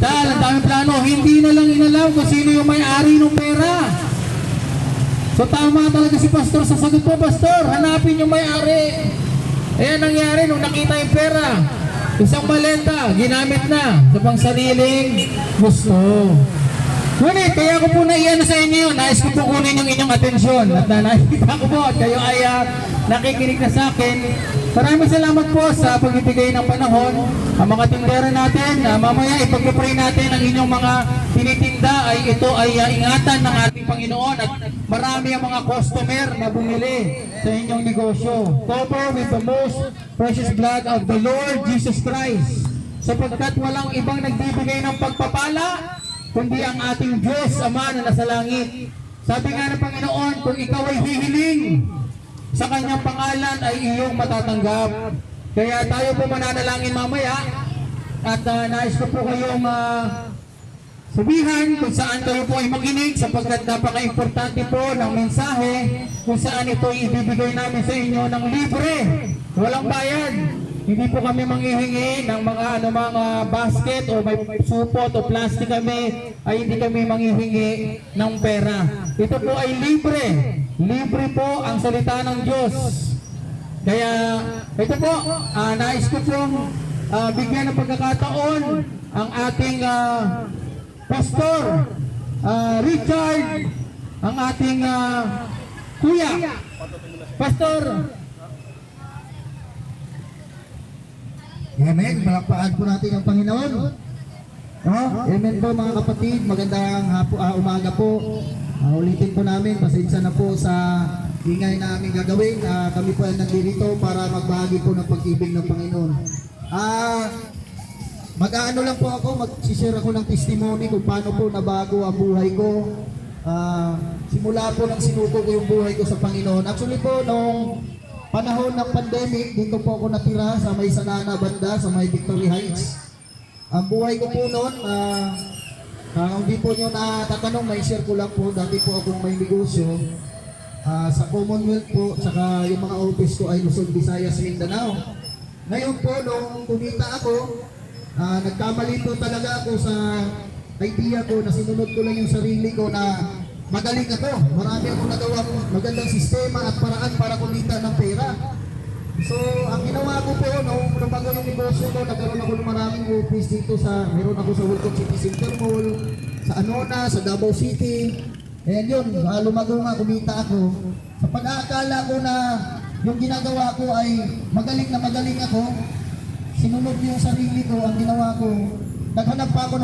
ospital, ang daming plano. Hindi na lang inalam kung sino yung may-ari ng pera. So tama talaga si Pastor sa sagot po, Pastor. Hanapin yung may-ari. Ayan nangyari nung nakita yung pera. Isang maleta, ginamit na sa pangsariling gusto. Ngunit, kaya ko po na iyan sa inyo, nais ko po kunin yung inyong atensyon. At nakikita ko po at kayo ay nakikinig na sa akin. Maraming salamat po sa pagbibigay ng panahon. Ang mga tindera natin, mamaya ipag-pray natin ang inyong mga tinitinda ay ito ay ingatan ng ating Panginoon at marami ang mga customer na bumili sa inyong negosyo. Cover with the most precious blood of the Lord Jesus Christ. Sapagkat walang ibang nagbibigay ng pagpapala kundi ang ating Diyos Ama na nasa langit. Sabi nga ng Panginoon, kung ikaw ay hihiling sa kanyang pangalan ay iyong matatanggap. Kaya tayo po mananalangin mamaya at nais ko po kayong sabihan kung saan kayo po ay makinig sapagkat napaka-importante po ng mensahe kung saan ito ibibigay namin sa inyo ng libre, walang bayad. Hindi po kami manghihingi ng mga basket o may supot o plastic kami, ay hindi kami manghihingi ng pera. Ito po ay libre. Libre po ang salita ng Diyos. Kaya ito po, nais ko pong bigyan ng pagkakataon ang ating Pastor Richard, ang ating kuya, Pastor. Amen. Palakpakan po natin ang Panginoon. Amen po mga kapatid. Magandang umaga po. Ulitin po namin. Pasensya na po sa ingay na aming gagawin. Kami po ay nandito para magbahagi po ng pag-ibig ng Panginoon. Mag-aano lang po ako. Mag-share ako ng testimony kung paano po nabago ang buhay ko. Simula po nang sinuko ko yung buhay ko sa Panginoon. Actually po, nung panahon ng pandemic, dito po ako natira sa may Sanana banda, sa may Victory Heights. Ang buhay ko po noon, hindi po nyo natatanong, may share ko lang po, dati po akong may negosyo sa Commonwealth po, saka yung mga office ko ay Luzon, Visayas, Mindanao. Ngayon po, nung kumita ako, nagkamali po talaga ako sa idea ko na sinunod ko lang yung sarili ko na magaling ako. Marami akong nagawang magandang sistema at paraan para kumita ng pera. So, ang ginawa ko po, nung bago yung negosyo ko, nagkaroon ako ng maraming office dito meron ako sa Welcome City Center Mall, sa Anona, sa Davao City. And yun, lumago nga, kumita ako. Sa pag-aakala ko na yung ginagawa ko ay magaling ako, sinunod yung sarili ko, ang ginawa ko, naghanap pa ako ng